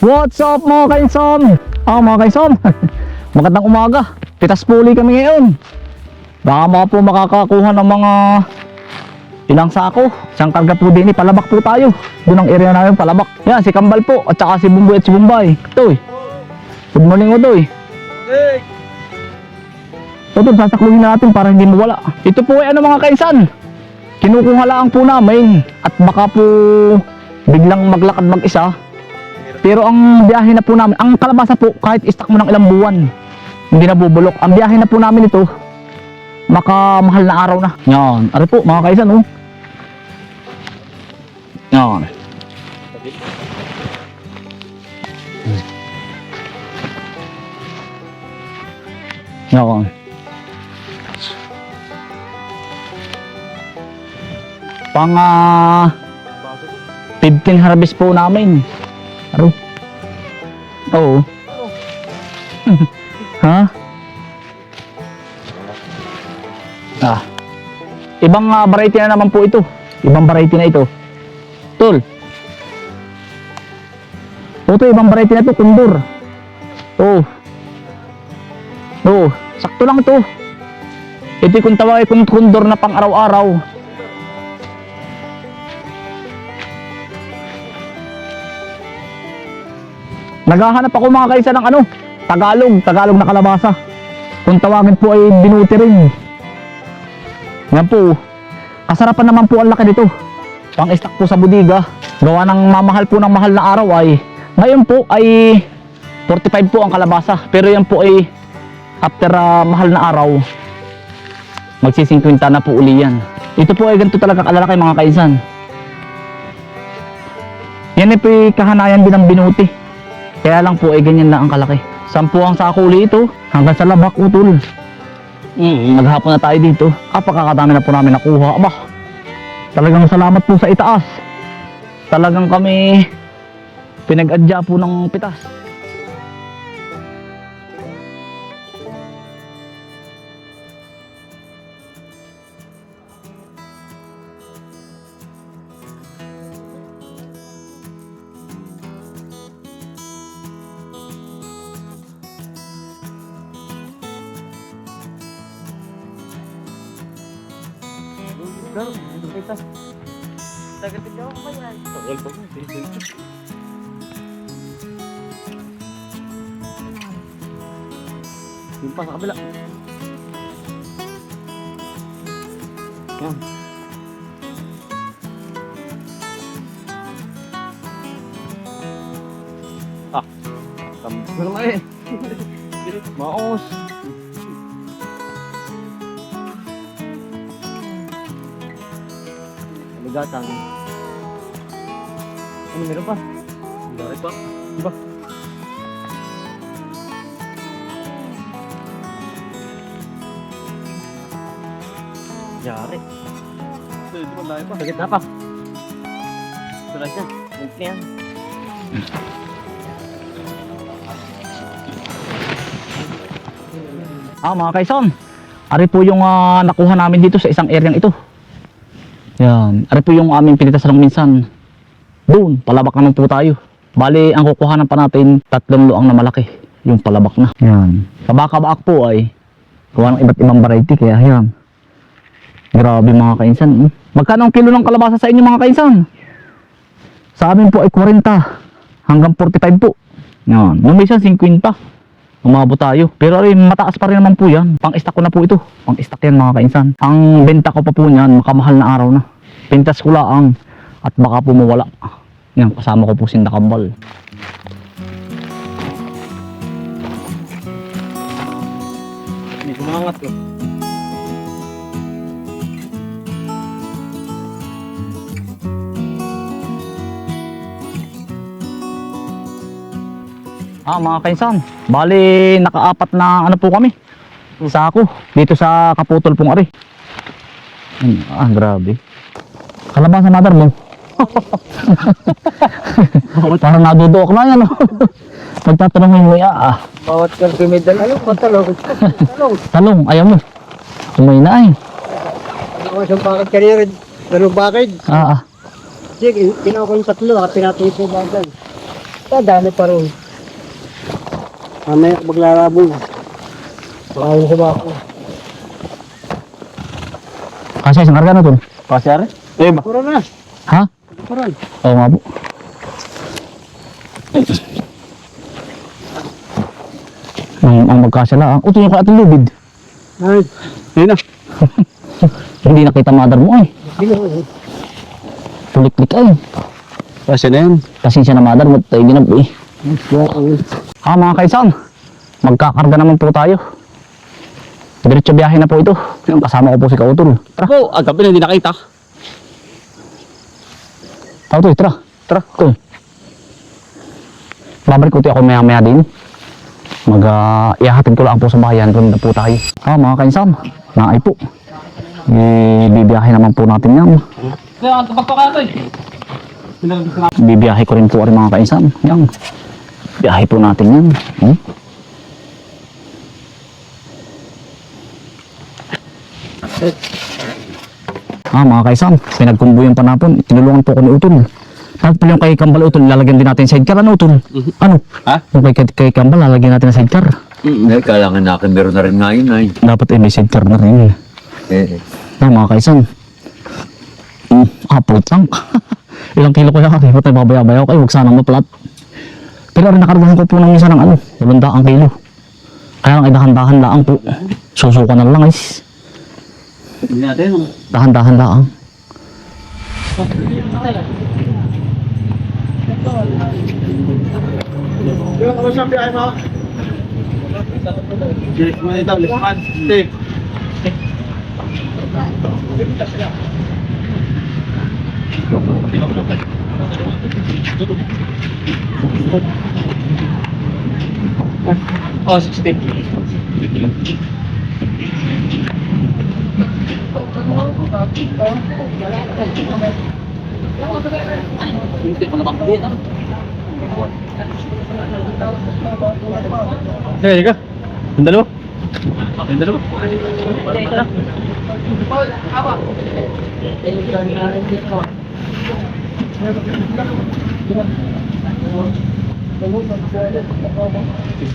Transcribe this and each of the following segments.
What's up mga kainsan? Mga kainsan, magandang umaga. Pitas puli kami ngayon. Baka mga po makakakuha ng mga ilang sako. Isang karga po din, palabak po tayo. Doon ang area namin, palabak. Yan, si Kambal po, at saka si Bumboy at si Bumbay. Toy, good morning o Toy. Hey! Ito, sasakluhin natin para hindi mawala. Ito po ay ano mga kainsan, kinukuha lang po namin. At baka po biglang maglakad mag-isa. Pero ang biyahe na po namin, ang kalabasa po, kahit istak mo ng ilang buwan, hindi na bubulok. Ang biyahe na po namin ito, makamahal na araw na. Yan, ari po mga kaisan, oh. Yan. Yan. Pang 15 harvest po namin. Aro. Oo. Ha? Ibang variety na naman po ito. Ibang variety na ito. Tol. Ito, ibang variety na ito, kundur. Oo. Oo, sakto lang ito. Ito kung tawag kung kundur na pang araw-araw. Naghahanap ako mga kaisa ng ano, Tagalog na kalabasa. Kung tawagin po ay binuti rin. Yan po. Kasarapan naman po ang laki nito. Pang stock po sa budiga. Gawa ng mamahal po ng mahal na araw ay ngayon po ay 45 po ang kalabasa. Pero yan po ay after mahal na araw magsisingkwinta na po uli yan. Ito po ay ganito talaga kalalaki mga kainsan. Yan ay po kahanayan din ng binuti. Kaya lang po ay ganyan na ang kalaki. 10 ang sako uli ito hanggang sa labak utol. Maghapon na tayo dito. Apakakadami na po namin nakuha. Aba, talagang salamat po sa itaas. Talagang kami pinag-adya po ng pitas. Tagatin ka ako ba yan? Tagal pa mo. Yung pa sa kabila. Yan. Tambal naman eh. Maos. Gatang. Ano meron pa? Dari pa. Diba? Yari. Ito man tayo pa. Sagit na pa. Sulas yan. Link na yan. Mga kaison. Ari po yung nakuha namin dito sa isang area ito. Yan. Ari po yung aming pinitas lang minsan. Doon, palabak naman po tayo. Bali, ang kukuhanan pa natin, 3 luang na malaki. Yung palabak na. Yan. Kabaka-baak po ay kuha ng iba't ibang variety. Kaya yan. Grabe mga kainsan. Magkano ang kilo ng kalabasa sa inyo mga kainsan? Sa amin po ay 40 hanggang 45 po. Yan. Nung minsan 50. Umabot tayo. Pero ay mataas pa rin naman po yan. Pang-stock ko na po ito. Pang-stock yan mga kainsan. Ang benta ko pa po niyan, makamahal na araw na. Pintas ko lang at baka po mawala. Yan, kasama ko po si Kambal. Hindi kumangat ko. Mga kainsan, bali naka-4 na ano po kami. Sako dito sa Kaputol pong ari. Grabe. Kalabasa mother mo. Parang naduduok na yan. Magtatanong mo yung Bawat kalpi may dala. Talong. talong, ayaw mo. Sumay na ay. Ako isang bakit kanina. Dalawang bakit. Ah, ah. Sige, pinawa ko yung tatlo. Pinatay ko bagay. Dami pa rin. Mamaya maglalabong. Bawal sa bako. Kasi isang karga na tol. Kasi ari? Puro na. Ha? Puro na. Oo nga po. Ang magkasya lang. Ito yung kaatong lubid. Ay, ayun na. Hindi nakita mother mo ay. Tulik-lik ay. Kasi na yan. Kasi siya na mother mo tayo ginabi. Mga kaisan, magkakarga naman po tayo. Diretso biyahe na po ito. Kasama ko po si Kautol. Tara. Ako, agabi na hindi nakita. Kautol, tara. Tara. Tol. Babalik ko ako maya-maya din. Ihahatid ko lang po sa bayan. Doon na po tayo. Mga kaisan, naay po. Bibiyahe naman po natin yan. Kaya, tabag pa kaya Bibiyahe ko rin po rin mga kaisan. Yan. Biyahe po natin yan. Mga kaisan, pinagkumbuyan pa napon. Tinulungan po ko ni Utol. Dapat pala yung kay Kambal Utol, lalagyan din natin sidecar. Ano Utol? Ano? Ha? Yung kay Kambal, lalagyan natin ng sidecar. Kailangan na akin meron na rin ngayon ay. Dapat may sidecar na rin. Mga kaisan. Apple tank. Ilang kilo ko yan. Ba't ay babayaw-bayaw kayo? Huwag sanang maplat. Pero rin nakargahan ko po ng isa ng 800 kilo. Kaya lang ay dahan-dahan laang po. Susuka na lang guys. Hindi natin. Dahan-dahan laang. Yung ako siya biyahe mo. Direct mo ito, lisman. Stick. Oh, 60. Sige, ka. Yung dalawa. Yung dalawa.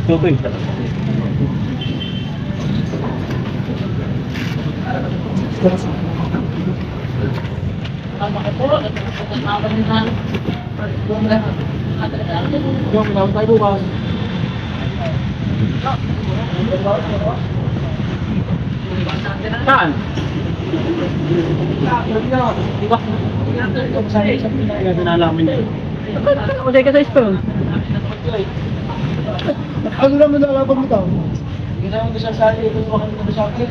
Tutoy. Yung pinawag tayo bukas. Saan? Nalaman niya. Kasi ka sa spoon. Ano naman nalaban mo tao? Hindi naman ko siya sali. Ito naman ko sa akin.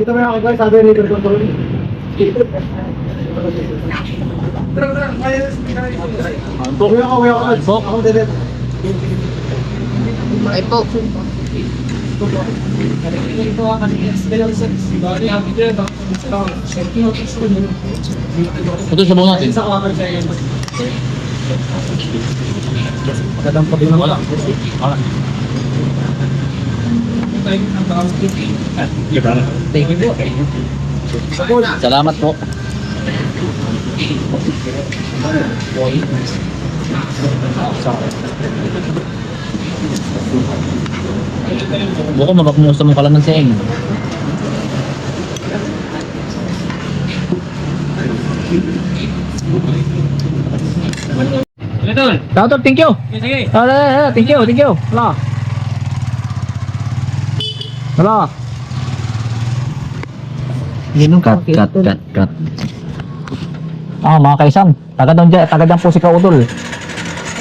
Kita mo yung guys, sabi ni Control. Ay po. Ito sabaw natin. Magandang pa din wala. Thank you po. Salamat po. Buko mabakmusta mo pala ng seng. Doctor, thank you. Sige. Thank you, thank you. Wala. Wala. Cut. Mga kaisan, taga dyan po si Kautol.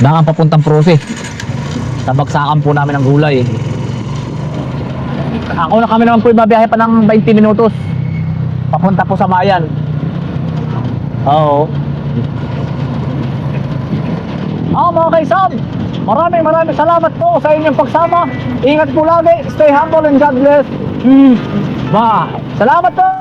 Dangan papuntang Prose. Tabagsakan po namin ng gulay. Ako na kami naman po ibabiyahe pa ng 20 minutos. Papunta po sa bayan. Oo. Mga kaisan, maraming salamat po sa inyong pagsama. Ingat po lagi, stay humble and God bless. Bye. Salamat po.